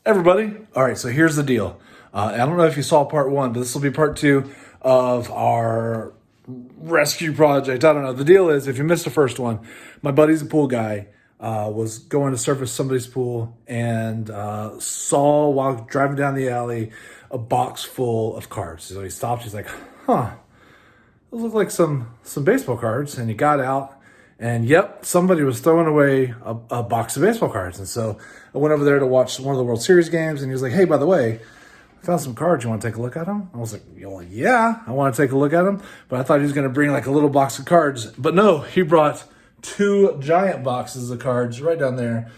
Everybody. All right, so here's the deal. I don't know if you saw part one, but this will be part two of our rescue project. I don't know. The deal is, if you missed the first one, my buddy's a pool guy, was going to service somebody's pool and saw while driving down the alley a box full of cards. So he stopped. He's like, huh, those look like some baseball cards. And he got out. And yep, somebody was throwing away a box of baseball cards. And so I went over there to watch one of the World Series games. And he was like, hey, by the way, I found some cards. You want to take a look at them? I was like, well, yeah, I want to take a look at them. But I thought he was going to bring like a little box of cards. But no, he brought 2 giant boxes of cards right down there.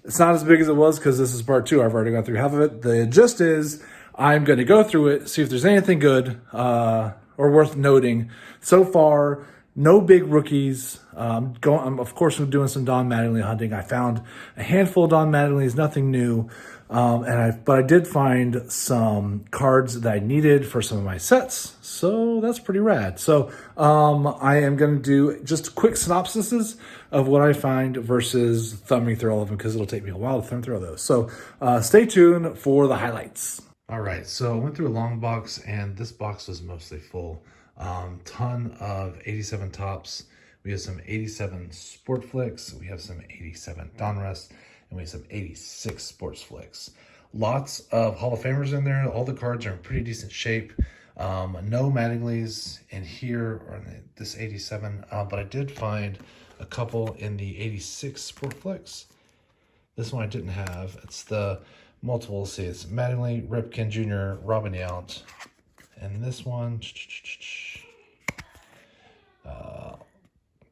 It's not as big as it was because this is part 2. I've already gone through half of it. The gist is I'm going to go through it, see if there's anything good or worth noting. So far, no big rookies. Of course, I'm doing some Don Mattingly hunting. I found a handful of Don Mattingly's, nothing new. But I did find some cards that I needed for some of my sets. So that's pretty rad. So I am going to do just quick synopsises of what I find versus thumbing through all of them because it'll take me a while to thumb through all those. So stay tuned for the highlights. All right, so I went through a long box and this box was mostly full. Ton of 87 tops. We have some 87 sport flicks. We have some 87 Donruss, and we have some 86 sports flicks. Lots of Hall of Famers in there. All the cards are in pretty decent shape. No Mattinglys in here or in this 87, but I did find a couple in the 86 sport flicks. This one I didn't have. It's the multiple. See, it's Mattingly, Ripken Jr., Robin Yount. And this one,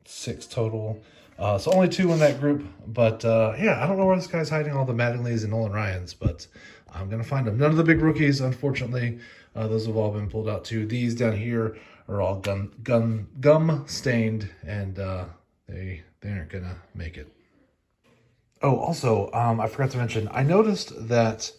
6 total. So only 2 in that group. But yeah, I don't know where this guy's hiding all the Mattinglys and Nolan Ryans, but I'm going to find them. None of the big rookies, unfortunately. Those have all been pulled out too. These down here are all gum stained, and they aren't going to make it. Oh, also, I forgot to mention, I noticed that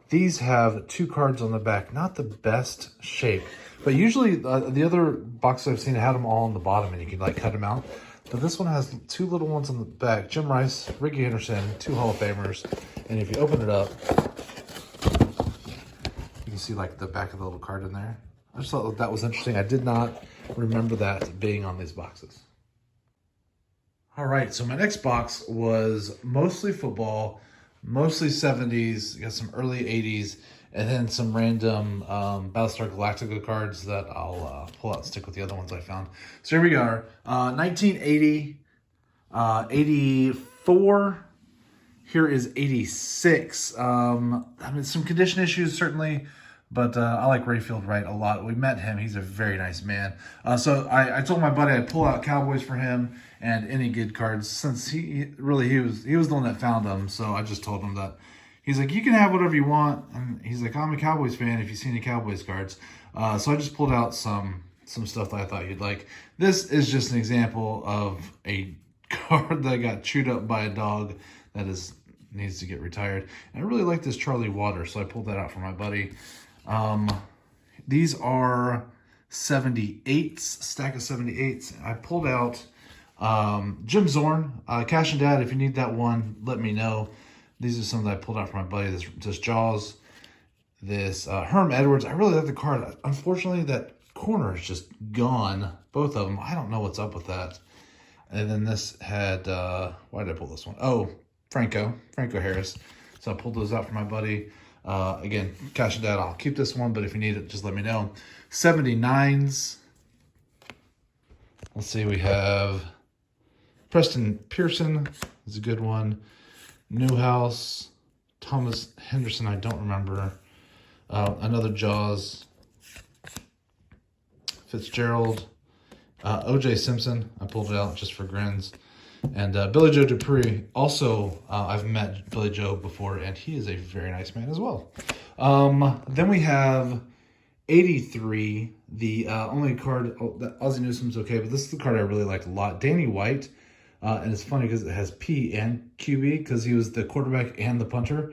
these have 2 cards on the back. Not the best shape. But usually the other boxes I've seen had them all on the bottom and you can like cut them out. But this one has 2 little ones on the back. Jim Rice, Ricky Henderson, 2 Hall of Famers. And if you open it up, you can see like the back of the little card in there. I just thought that was interesting. I did not remember that being on these boxes. All right, so my next box was mostly football. Mostly 70s, got some early 80s, and then some random Battlestar Galactica cards that I'll pull out and stick with the other ones I found. So here we are, 1980, 84, here is 86. I mean, some condition issues certainly, but I like Rayfield Wright a lot. We met him. He's a very nice man. So I told my buddy I'd pull out Cowboys for him and any good cards since he was the one that found them. So I just told him that. He's like, you can have whatever you want. And he's like, I'm a Cowboys fan if you see any Cowboys cards. So I just pulled out some stuff that I thought you'd like. This is just an example of a card that got chewed up by a dog that needs to get retired. And I really like this Charlie Water, so I pulled that out for my buddy. These are 78s, stack of 78s. I pulled out Jim Zorn, Cash and Dad. If you need that one, let me know. These are some that I pulled out for my buddy. This Jaws, this Herm Edwards. I really like the card. Unfortunately, that corner is just gone. Both of them. I don't know what's up with that. And then this had, why did I pull this one? Oh, Franco Harris. So I pulled those out for my buddy. Again, Cash and Dad, I'll keep this one, but if you need it, just let me know. 79s. Let's see, we have Preston Pearson is a good one. Newhouse, Thomas Henderson, I don't remember. Another Jaws. Fitzgerald. O.J. Simpson, I pulled it out just for grins. And Billy Joe Dupree, also, I've met Billy Joe before, and he is a very nice man as well. Then we have 83, the only card, that Ozzie Newsome's okay, but this is the card I really liked a lot. Danny White, and it's funny because it has P and QB, because he was the quarterback and the punter,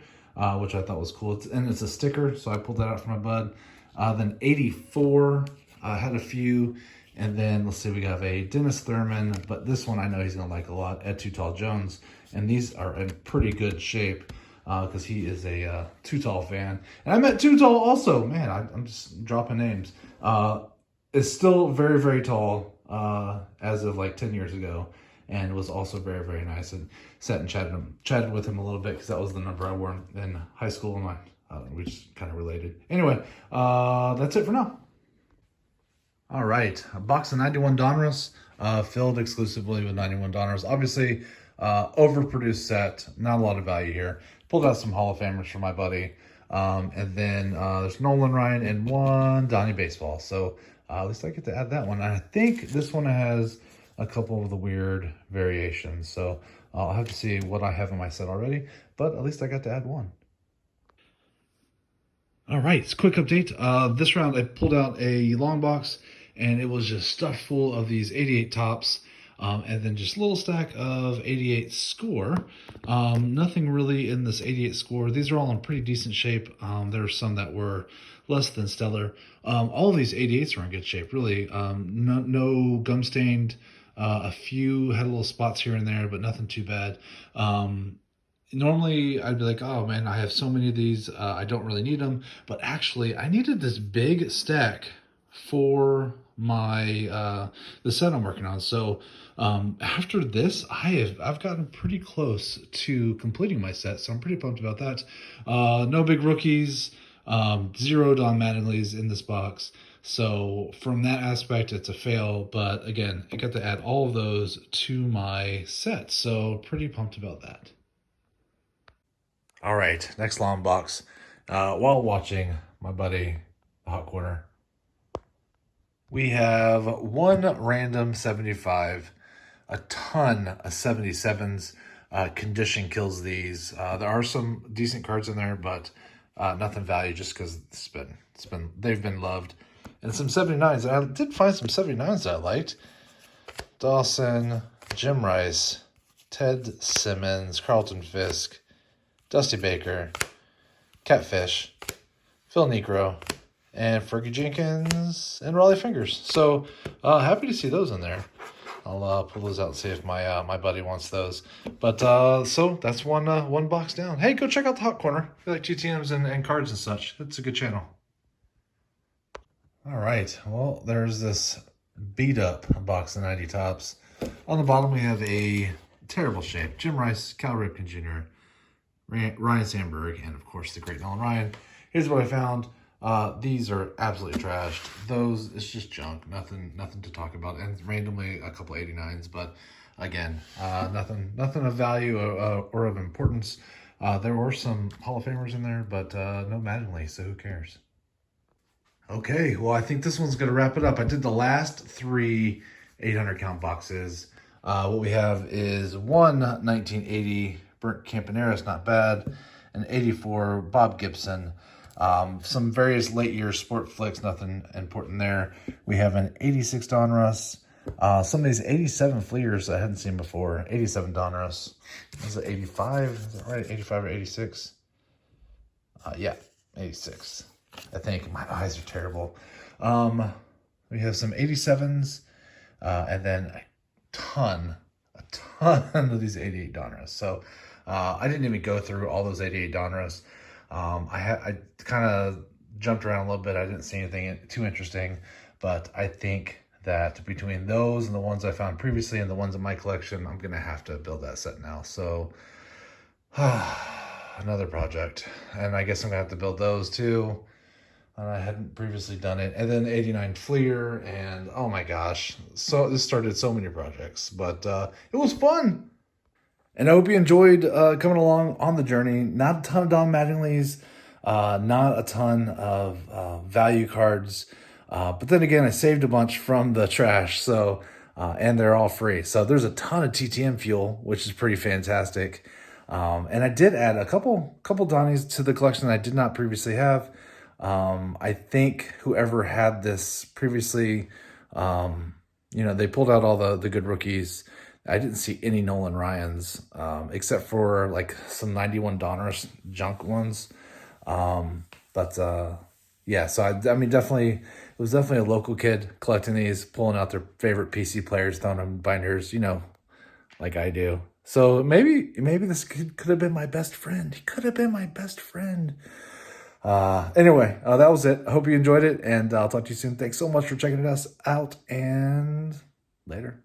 which I thought was cool. And it's a sticker, so I pulled that out for my bud. Then 84, had a few. And then, let's see, we have a Dennis Thurman, but this one I know he's going to like a lot, Ed Too Tall Jones. And these are in pretty good shape. because he is a Too Tall fan. And I met Too Tall also. Man, I'm just dropping names. Is still very, very tall as of like 10 years ago, and was also very, very nice. And sat and chatted with him a little bit because that was the number I wore in high school, and we just kind of related. Anyway, that's it for now. All right, a box of 91 Donruss, filled exclusively with 91 Donruss. Obviously, overproduced set, not a lot of value here. Pulled out some Hall of Famers for my buddy. And then there's Nolan, Ryan, and one Donnie Baseball. So at least I get to add that one. And I think this one has a couple of the weird variations. So I'll have to see what I have in my set already. But at least I got to add one. All right, it's a quick update. This round I pulled out a long box, and it was just stuffed full of these 88 tops, and then just a little stack of 88 score. Nothing really in this 88 score. These are all in pretty decent shape. There are some that were less than stellar. All of these 88s are in good shape, really. No gum stained. A few had little spots here and there, but nothing too bad. Normally, I'd be like, oh man, I have so many of these, I don't really need them. But actually, I needed this big stack for my the set I'm working on. So after this, I've gotten pretty close to completing my set. So I'm pretty pumped about that. No big rookies, 0 Don Mattingly's in this box. So from that aspect, it's a fail. But again, I got to add all of those to my set. So pretty pumped about that. All right, next long box. While watching my buddy, the Hot Corner, we have one random 75, a ton of 77s. Condition kills these. There are some decent cards in there, but nothing value just because they've been loved. And some 79s. I did find some 79s that I liked. Dawson, Jim Rice, Ted Simmons, Carlton Fisk, Dusty Baker, Catfish, Phil Necro, and Fergie Jenkins, and Raleigh Fingers. So happy to see those in there. I'll pull those out and see if my my buddy wants those. But so that's one box down. Hey, go check out the Hot Corner. If you like GTMs and cards and such, it's a good channel. All right, well, there's this beat up box of 90 tops. On the bottom, we have a terrible shape: Jim Rice, Cal Ripken Jr., Ryan Sandberg, and of course the great Nolan Ryan. Here's what I found. These are absolutely trashed. Those, it's just junk. Nothing to talk about. And randomly a couple 89s, but again, nothing of value or of importance. There were some Hall of Famers in there, but no Mattingly, so who cares? Okay, well, I think this one's going to wrap it up. I did the last 3 800 count boxes. What we have is one 1980 Burnt Campaneris, not bad. An 84 Bob Gibson. Some various late year sport flicks, nothing important there. We have an 86 Donruss. Some of these 87 Fleers I hadn't seen before. 87 Donruss. Is it 85? Is that right? 85 or 86? Yeah, 86. I think. My eyes are terrible. We have some 87s, and then a ton of these 88 Donruss. So I didn't even go through all those 88 Donruss. I kind of jumped around a little bit. I didn't see anything too interesting, but I think that between those and the ones I found previously and the ones in my collection, I'm going to have to build that set now. So another project, and I guess I'm going to have to build those too. I hadn't previously done it. And then 89 Fleer, and oh my gosh. So this started so many projects, but it was fun. And I hope you enjoyed coming along on the journey. Not a ton of Don Mattingly's, not a ton of value cards. But then again, I saved a bunch from the trash, so and they're all free. So there's a ton of TTM fuel, which is pretty fantastic. And I did add a couple Donnies to the collection that I did not previously have. I think whoever had this previously, they pulled out all the good rookies. I didn't see any Nolan Ryans, except for like some 91 Donruss junk ones. Yeah, so I mean, it was definitely a local kid collecting these, pulling out their favorite PC players, throwing them in binders, like I do. So maybe this could have been my best friend. He could have been my best friend. Anyway, that was it. I hope you enjoyed it, and I'll talk to you soon. Thanks so much for checking us out, and later.